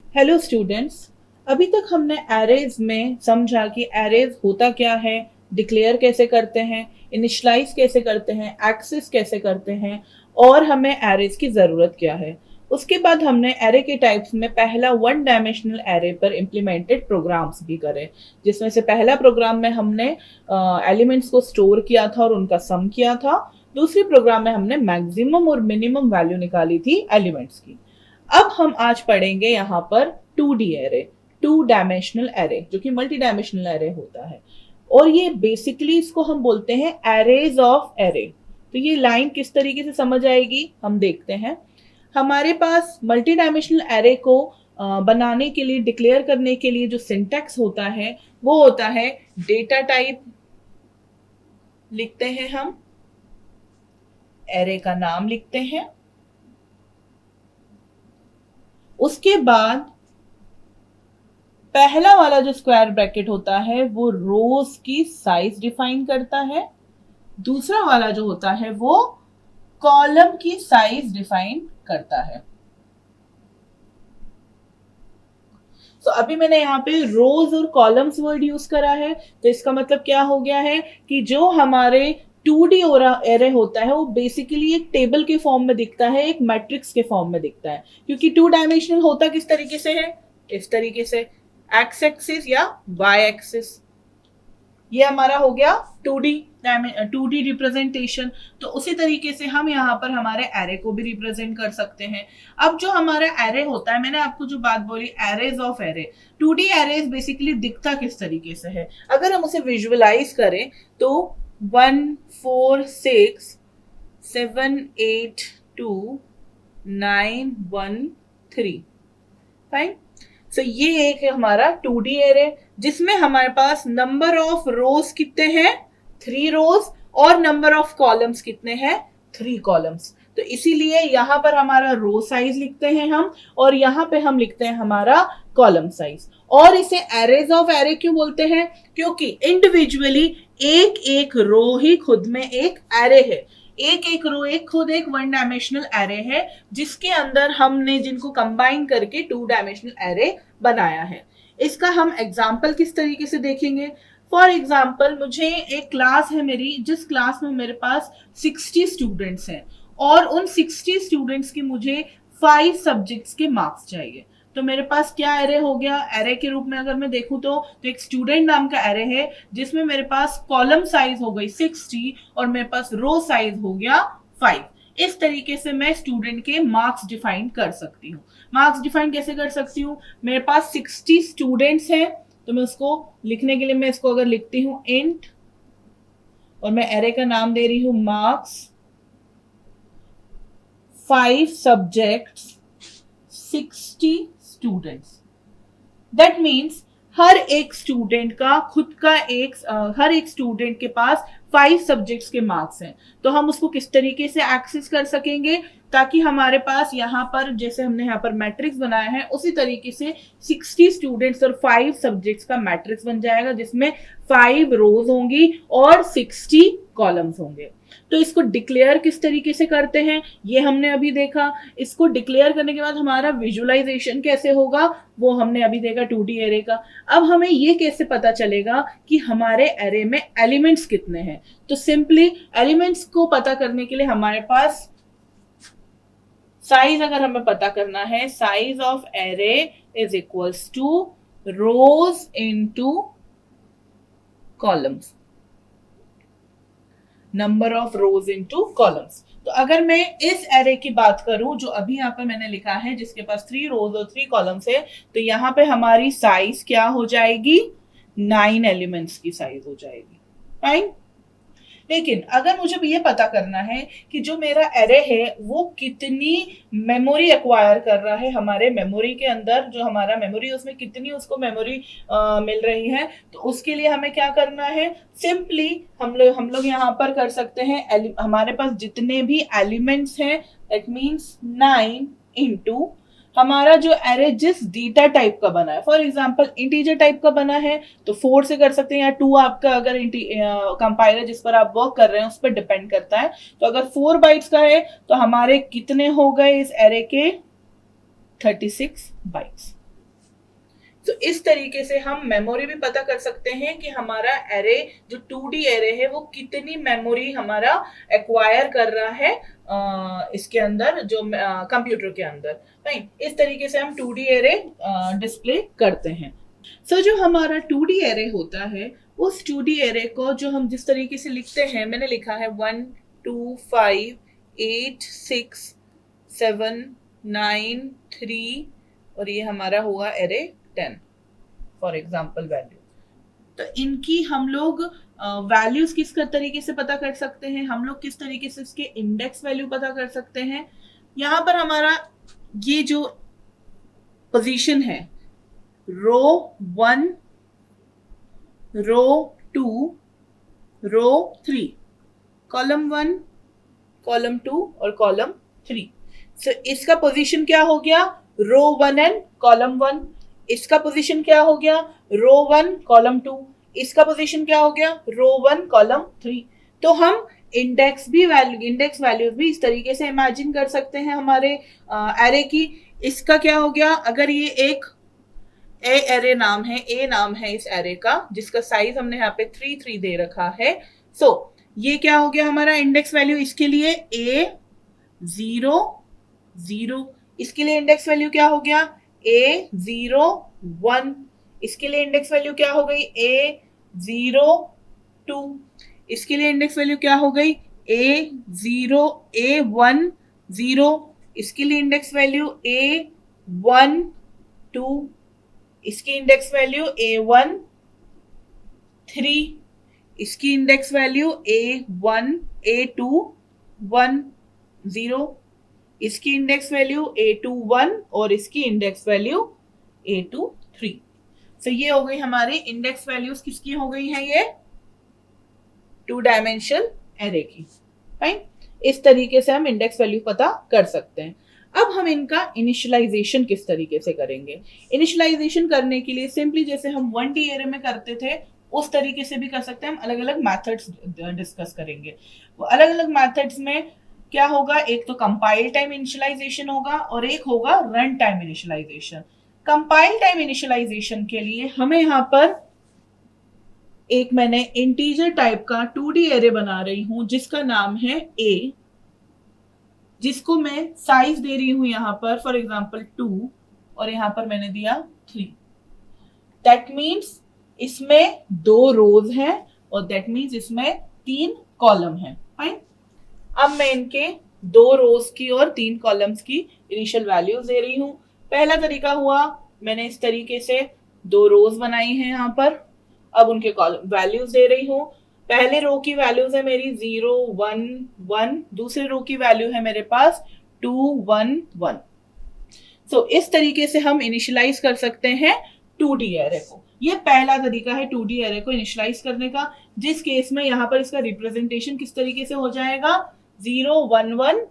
Hello students. अभी तक हमने एरेज में समझा कि एरेज होता क्या है, डिक्लेयर कैसे करते हैं, इनिशियलाइज कैसे करते हैं, एक्सेस कैसे करते हैं और हमें एरेज की ज़रूरत क्या है। उसके बाद हमने एरे के टाइप्स में पहला वन डायमेंशनल एरे पर इम्प्लीमेंटेड प्रोग्राम्स भी करे, जिसमें से पहला प्रोग्राम में हमने एलिमेंट्स को स्टोर किया था और उनका सम किया था। दूसरे प्रोग्राम में हमने मैक्सिमम और मिनिमम वैल्यू निकाली थी एलिमेंट्स की। अब हम आज पढ़ेंगे यहाँ पर 2D array, two dimensional array, जो कि मल्टी डायमेंशनल एरे होता है। और ये बेसिकली इसको हम बोलते हैं एरेज ऑफ एरे। तो ये लाइन किस तरीके से समझ आएगी हम देखते हैं। हमारे पास मल्टी डायमेंशनल एरे को बनाने के लिए, डिक्लेयर करने के लिए जो सिंटैक्स होता है वो होता है डेटा टाइप लिखते हैं हम, एरे का नाम लिखते हैं, उसके बाद पहला वाला जो स्क्वायर ब्रैकेट होता है वो रोज की साइज डिफाइन करता है, दूसरा वाला जो होता है वो कॉलम की साइज डिफाइन करता है। तो अभी मैंने यहाँ पे रोज और कॉलम्स वर्ड यूज करा है, तो इसका मतलब क्या हो गया है कि जो हमारे 2D एरे होता है वो बेसिकली एक टेबल के फॉर्म में दिखता है, एक मैट्रिक्स के फॉर्म में दिखता है। क्योंकि टू डायमेंशनल होता किस तरीके से है, इस तरीके से, एक्स एक्सिस या वाई एक्सिस। ये हमारा हो गया 2D रिप्रेजेंटेशन। तो उसी तरीके से हम यहाँ पर हमारे एरे को भी रिप्रेजेंट कर सकते हैं। अब जो हमारा एरे होता है, मैंने आपको जो बात बोली arrays of array, 2D arrays basically दिखता किस तरीके से है, अगर हम उसे विजुअलाइज करें तो 1 4 6 7 8 2 9 1 3, फाइन। सो ये एक है हमारा 2D एरे, जिसमें हमारे पास नंबर ऑफ रोज कितने हैं, 3 रोज, और नंबर ऑफ कॉलम्स कितने हैं, 3 कॉलम्स। तो इसीलिए यहां पर हमारा रो साइज लिखते हैं हम, और यहां पे हम लिखते हैं हमारा कॉलम साइज। और इसे एरेज ऑफ एरे क्यों बोलते हैं, क्योंकि इंडिविजुअली एक एक रो ही खुद में एक एरे है, एक एक रो एक खुद एक वन डायमेंशनल एरे है, जिसके अंदर हमने जिनको कंबाइन करके टू डायमेंशनल एरे बनाया है। इसका हम एग्जाम्पल किस तरीके से देखेंगे। फॉर एग्जाम्पल, मुझे एक क्लास है मेरी, जिस क्लास में मेरे पास 60 स्टूडेंट्स हैं और उन 60 स्टूडेंट्स की मुझे 5 सब्जेक्ट्स के मार्क्स चाहिए। तो मेरे पास क्या एरे हो गया, एरे के रूप में अगर मैं देखूं तो एक स्टूडेंट नाम का एरे है, जिसमें मेरे पास कॉलम साइज हो गई 60 और मेरे पास रो साइज हो गया 5। इस तरीके से मैं स्टूडेंट के मार्क्स डिफाइन कर सकती हूँ। मार्क्स डिफाइन कैसे कर सकती हूँ, मेरे पास 60 स्टूडेंट्स हैं, तो मैं उसको लिखने के लिए मैं इसको अगर लिखती हूँ इंट, और मैं एरे का नाम दे रही हूं marks 5 subjects 60 students. That means हर एक स्टूडेंट का खुद का हर एक स्टूडेंट के पास 5 सब्जेक्ट्स के मार्क्स हैं। तो हम उसको किस तरीके से एक्सेस कर सकेंगे, ताकि हमारे पास यहाँ पर जैसे हमने यहाँ पर मैट्रिक्स बनाया है उसी तरीके से 60 स्टूडेंट्स और 5 सब्जेक्ट्स का मैट्रिक्स बन जाएगा, जिसमें 5 रोज होंगी और 60 कॉलम्स होंगे। तो इसको डिक्लेयर किस तरीके से करते हैं ये हमने अभी देखा। इसको डिक्लेयर करने के बाद हमारा विजुअलाइजेशन कैसे होगा वो हमने अभी देखा 2D एरे का। अब हमें ये कैसे पता चलेगा कि हमारे एरे में एलिमेंट्स कितने हैं। तो सिंपली एलिमेंट्स को पता करने के लिए हमारे पास साइज अगर हमें पता करना है, size of array is equals to rows into columns, number of rows into columns. तो अगर मैं इस एरे की बात करूं जो अभी यहाँ पर मैंने लिखा है, जिसके पास 3 रोज और 3 कॉलम्स है, तो यहाँ पे हमारी साइज क्या हो जाएगी, 9 एलिमेंट्स की साइज हो जाएगी, फाइन। लेकिन अगर मुझे ये पता करना है कि जो मेरा एरे है वो कितनी मेमोरी एक्वायर कर रहा है, हमारे मेमोरी के अंदर जो हमारा मेमोरी उसमें कितनी उसको मेमोरी मिल रही है, तो उसके लिए हमें क्या करना है, सिंपली हम लोग यहाँ पर कर सकते हैं, हमारे पास जितने भी एलिमेंट्स हैं दैट मीन्स 9 इंटू हमारा जो एरे जिस डेटा टाइप का बना है, फॉर एग्जांपल इंटीजर टाइप का बना है तो 4 से कर सकते हैं, या 2 आपका अगर कंपाइलर जिस पर आप वर्क कर रहे हैं उस पर डिपेंड करता है। तो अगर 4 बाइट्स का है तो हमारे कितने हो गए इस एरे के, 36 बाइट्स। तो इस तरीके से हम मेमोरी भी पता कर सकते हैं कि हमारा एरे जो 2D एरे है वो कितनी मेमोरी हमारा एक्वायर कर रहा है इसके अंदर, जो कंप्यूटर के अंदर। राइट, इस तरीके से हम 2D एरे डिस्प्ले करते हैं। सो जो हमारा 2D एरे होता है, उस 2D एरे को जो हम जिस तरीके से लिखते हैं, मैंने लिखा है 1 2 5 8 6 7 9 3 और ये हमारा हुआ एरे 10 फॉर एग्जाम्पल वैल्यू। तो इनकी हम लोग वैल्यूज किस तरीके से पता कर सकते हैं, हम लोग किस तरीके से इसके इंडेक्स वैल्यू पता कर सकते हैं। यहां पर हमारा ये जो पोजीशन है, रो 1, रो 2, रो 3, कॉलम 1, कॉलम 2 और कॉलम 3। सो इसका पोजीशन क्या हो गया, रो 1 एंड कॉलम 1। इसका पोजीशन क्या हो गया, रो 1 कॉलम 2। इसका पोजीशन क्या हो गया, रो 1 कॉलम 3। तो हम इंडेक्स वैल्यूज भी इस तरीके से इमेजिन कर सकते हैं हमारे एरे की। इसका क्या हो गया, अगर ये एक एरे नाम है, ए नाम है इस एरे का, जिसका साइज हमने यहाँ पे 3 3 दे रखा है। सो ये क्या हो गया हमारा इंडेक्स वैल्यू, इसके लिए A 0 0, इसके लिए इंडेक्स वैल्यू क्या हो गया A 0 1, इसके लिए इंडेक्स वैल्यू क्या हो गई A 0 2, इसके लिए इंडेक्स वैल्यू क्या हो गई A 1 0, इसके लिए इंडेक्स वैल्यू A 1 2, इसकी इंडेक्स वैल्यू A1 3, इसकी इंडेक्स वैल्यू A1 A2 1 0, इसकी इंडेक्स वैल्यू A2 1 और इसकी इंडेक्स वैल्यू A2 3। तो ये हो गई हमारी इंडेक्स वैल्यूज, किसकी हो गई है ये 2 डायमेंशनल एरे की। राइट, इस तरीके से हम इंडेक्स वैल्यू पता कर सकते हैं। अब हम इनका इनिशियलाइजेशन किस तरीके से करेंगे। इनिशियलाइजेशन करने के लिए सिंपली जैसे हम 1D एरे में करते थे उस तरीके से भी कर सकते हैं। हम अलग अलग मेथड्स डिस्कस करेंगे। वो अलग अलग मेथड्स में क्या होगा, एक तो कंपाइल टाइम इनिशियलाइजेशन होगा और एक होगा run time initialization. Compile time initialization के लिए हमें यहाँ पर एक मैंने इंटीजर टाइप का 2D एरे बना रही हूं जिसका नाम है A, जिसको मैं साइज दे रही हूं यहां पर फॉर एग्जांपल 2 और यहां पर मैंने दिया 3। दैट मीन्स इसमें 2 रोज हैं और दैट मीन्स इसमें 3 कॉलम हैं। फाइन, अब मैं इनके 2 रोज की और 3 कॉलम्स की इनिशियल वैल्यूज दे रही हूं। पहला तरीका हुआ, मैंने इस तरीके से 2 रोज बनाई हैं यहां पर, अब उनके कॉलम वैल्यूज दे रही हूं। पहले रो की वैल्यूज है मेरी 0 1 1, दूसरे रो की वैल्यू है मेरे पास 2 1 1। सो इस तरीके से हम इनिशियलाइज कर सकते हैं 2D एरे को। ये पहला तरीका है 2D एरे को इनिशियलाइज करने का, जिस केस में यहाँ पर इसका रिप्रेजेंटेशन किस तरीके से हो जाएगा 0 1 1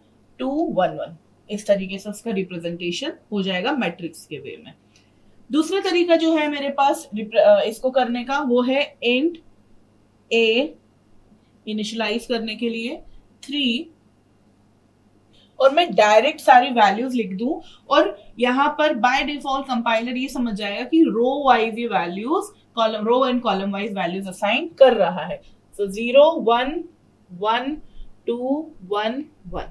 2 1 1, इस तरीके से उसका रिप्रेजेंटेशन हो जाएगा मैट्रिक्स के वे में। दूसरा तरीका जो है मेरे पास इसको करने का वो है इंट A इनिशियलाइज करने के लिए 3 और मैं डायरेक्ट सारी वैल्यूज लिख दूं और यहां पर बाय डिफॉल्ट कंपाइलर ये समझ जाएगा कि रो वाइज ये values column row and column wise values assign कर रहा है। सो 0 1 1 2 1 1,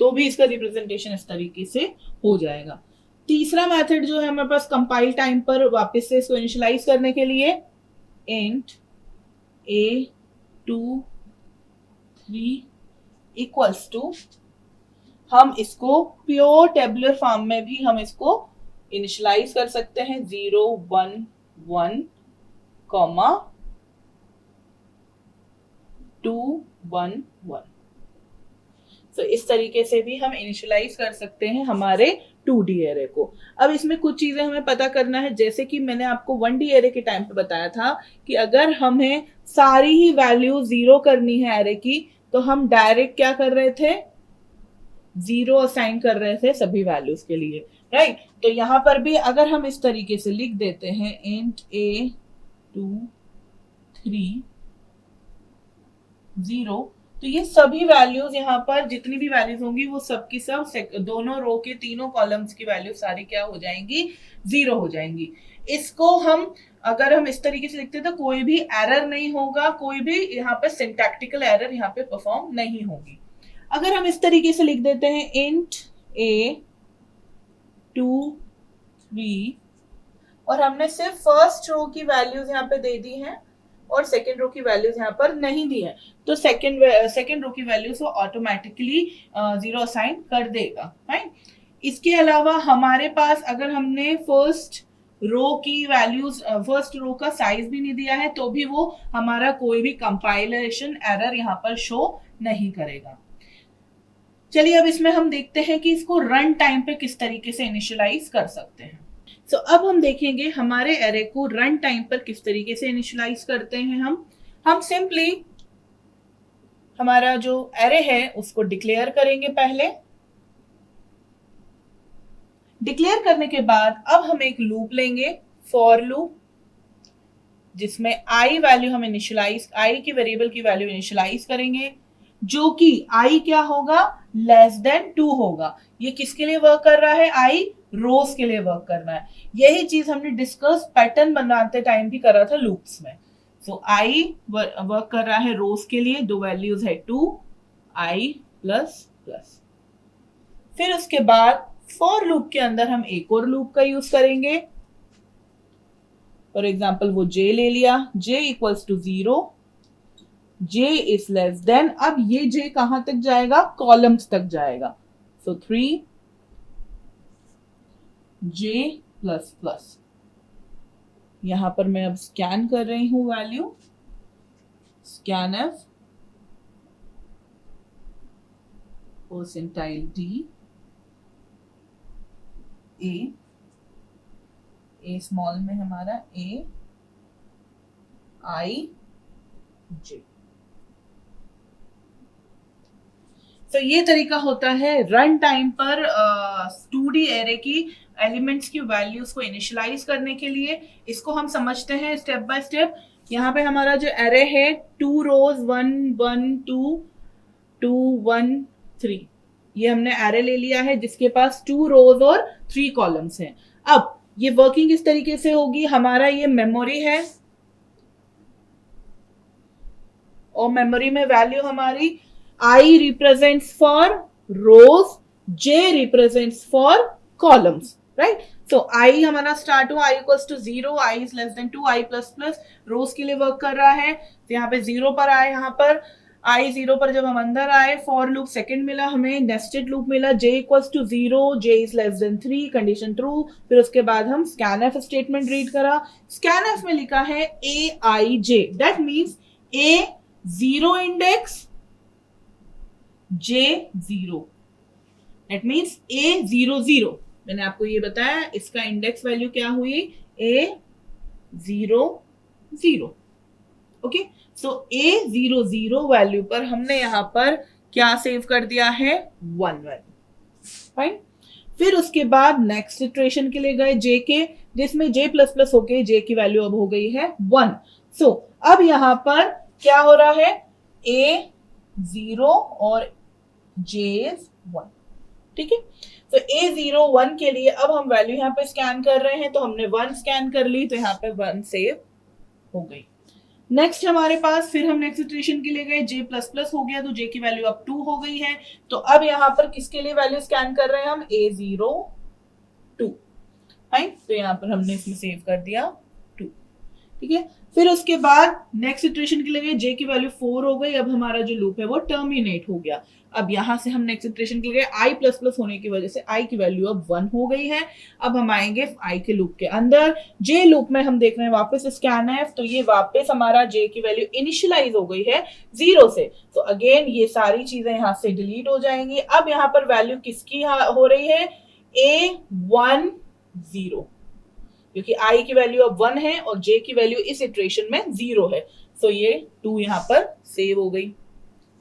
तो भी इसका रिप्रेजेंटेशन इस तरीके से हो जाएगा। तीसरा मेथड जो है हमारे पास कंपाइल टाइम पर वापस से इसको इनिशियलाइज करने के लिए इंट A 2 3 इक्वल्स टू, हम इसको प्योर टेबुलर फॉर्म में भी हम इसको इनिशियलाइज कर सकते हैं 0 1 1 कॉमा 2 1 1। तो इस तरीके से भी हम इनिशियलाइज कर सकते हैं हमारे 2D एरे को। अब इसमें कुछ चीजें हमें पता करना है, जैसे कि मैंने आपको 1D एरे के टाइम पे बताया था कि अगर हमें सारी ही वैल्यू 0 करनी है एरे की तो हम डायरेक्ट क्या कर रहे थे 0 असाइन कर रहे थे सभी वैल्यूज के लिए। राइट, तो यहां पर भी अगर हम इस तरीके से लिख देते हैं इंट A 2 3 0, तो ये सभी वैल्यूज यहाँ पर जितनी भी वैल्यूज होंगी वो सब की सब दोनों रो के तीनों कॉलम्स की वैल्यू सारी क्या हो जाएंगी, 0 हो जाएंगी। इसको हम अगर हम इस तरीके से लिखते हैं तो कोई भी एरर नहीं होगा, कोई भी यहाँ पे सिंटैक्टिकल एरर यहाँ पे परफॉर्म नहीं होगी। अगर हम इस तरीके से लिख देते हैं इंट a 2 3 और हमने सिर्फ फर्स्ट रो की वैल्यूज यहाँ पे दे दी हैं और सेकेंड रो की वैल्यूज यहाँ पर नहीं दी है, तो सेकेंड रो की वैल्यूज वो ऑटोमेटिकली 0 असाइन कर देगा, राइट। इसके अलावा हमारे पास अगर हमने फर्स्ट रो की वैल्यूज, फर्स्ट रो का साइज भी नहीं दिया है तो भी वो हमारा कोई भी कंपाइलेशन एरर यहाँ पर शो नहीं करेगा। चलिए अब इसमें हम देखते हैं कि इसको रन टाइम पे किस तरीके से इनिशियलाइज कर सकते हैं। तो अब हम देखेंगे हमारे एरे को रन टाइम पर किस तरीके से इनिशियलाइज करते हैं। हम सिंपली हमारा जो एरे है उसको डिक्लेयर करेंगे। पहले डिक्लेयर करने के बाद अब हम एक लूप लेंगे, फॉर लूप, जिसमें आई वैल्यू हम इनिशियलाइज, आई की वेरिएबल की वैल्यू इनिशियलाइज करेंगे, जो कि आई क्या होगा, लेस देन 2 होगा। ये किसके लिए वर्क कर रहा है, आई रोज के लिए वर्क कर रहा है। यही चीज हमने डिस्कस पैटर्न बनाते टाइम भी करा था लूप्स में। सो आई वर्क कर रहा है रोज के लिए, दो वैल्यूज है 2 आई प्लस प्लस। फिर उसके बाद फॉर लूप के अंदर हम एक और लूप का यूज करेंगे। फॉर एग्जाम्पल वो j ले लिया, j equals to 0, j is less than, अब ये j कहां तक जाएगा, कॉलम्स तक जाएगा। So 3 j plus plus. यहां पर मैं अब स्कैन कर रही हूं value, scan f percentile d a small में हमारा a i j। तो ये तरीका होता है रन टाइम पर 2D एरे की एलिमेंट्स की वैल्यूज को इनिशियलाइज करने के लिए। इसको हम समझते हैं स्टेप बाय स्टेप। यहाँ पे हमारा जो एरे है 2 रोज 1 1 2 2 1 3, ये हमने एरे ले लिया है जिसके पास 2 रोज और 3 कॉलम्स हैं। अब ये वर्किंग इस तरीके से होगी, हमारा ये मेमोरी है और मेमोरी में वैल्यू हमारी I represents for rows, J represents for columns, right? So I हमारा स्टार्ट हुआ, I equals to 0, I is less than 2, I plus plus रोज के लिए वर्क कर रहा है। तो यहाँ पे 0 पर आए, यहाँ पर I 0 पर जब हम अंदर आए, फॉर लूप सेकंड मिला हमें, नेस्टेड लूप मिला, J equals to 0, J is less than 3, condition true. फिर उसके बाद हम scanf स्टेटमेंट रीड करा, scanf में लिखा है A I J, that means A 0 index, J 0, that means A 0 0। मैंने आपको ये बताया इसका इंडेक्स वैल्यू क्या हुई, A 0 0। Okay, so A 0 0 value पर हमने यहां पर क्या सेव कर दिया है, 1 वैल्यू, फाइन। फिर उसके बाद नेक्स्ट इटरेशन के लिए गए J के, जिसमें J प्लस प्लस होके J की वैल्यू अब हो गई है 1। सो अब यहां पर क्या हो रहा है, A 0 और J is 1, ठीक है। तो A 0 1 के लिए अब हम वैल्यू यहाँ पे स्कैन कर रहे हैं, तो हमने 1 स्कैन कर ली, तो यहाँ पे 1 सेव हो गई। नेक्स्ट हमारे पास, फिर हम नेक्स्ट इटरेशन के लिए गए, J प्लस प्लस हो गया, तो J की वैल्यू अब 2 हो गई है। तो अब यहाँ पर किसके लिए वैल्यू स्कैन कर रहे हैं हम, A 0 2, फाइन। तो यहाँ पर हमने इसमें सेव कर दिया 2, ठीक है। फिर उसके बाद नेक्स्ट इटरेशन के लिए गए, J की वैल्यू 4 हो गई, अब हमारा जो लूप है वो टर्मिनेट हो गया। अब यहां से हम नेक्स्ट इटरेशन के लिए गए, I प्लस प्लस होने की वजह से I की वैल्यू अब 1 हो गई है। अब हम आएंगे I के लूप के अंदर, J लूप में हम देख रहे हैं वापस स्कैनf, तो ये वापस हमारा J की वैल्यू इनिशियलाइज हो गई है 0 से। तो अगेन ये सारी चीजें यहां से डिलीट हो जाएंगी। अब यहाँ पर वैल्यू किसकी हो रही है, A 1 0, क्योंकि I की वैल्यू अब 1 है और J की वैल्यू इस इटरेशन में 0 है। सो ये 2 यहाँ पर सेव हो गई,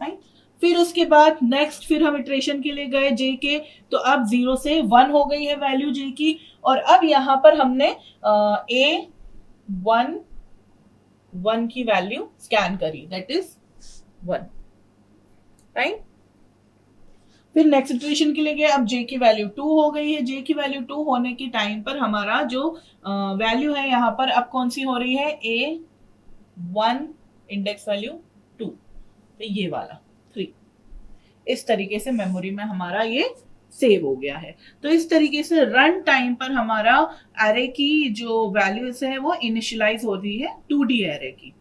राइट। फिर उसके बाद नेक्स्ट फिर हम इटरेशन के लिए गए J के, तो अब 0 से 1 हो गई है वैल्यू J की, और अब यहाँ पर हमने A 1 की वैल्यू स्कैन करी, दैट इज 1, राइट। फिर नेक्स्ट इटरेशन के लिए गए, अब j की वैल्यू 2 हो गई है। j की वैल्यू 2 होने के टाइम पर हमारा जो वैल्यू है यहाँ पर अब कौन सी हो रही है, A1 इंडेक्स वैल्यू 2, तो ये वाला 3। इस तरीके से मेमोरी में हमारा ये सेव हो गया है। तो इस तरीके से रन टाइम पर हमारा एरे की जो वैल्यूज है वो इनिशियलाइज हो रही है 2D एरे की।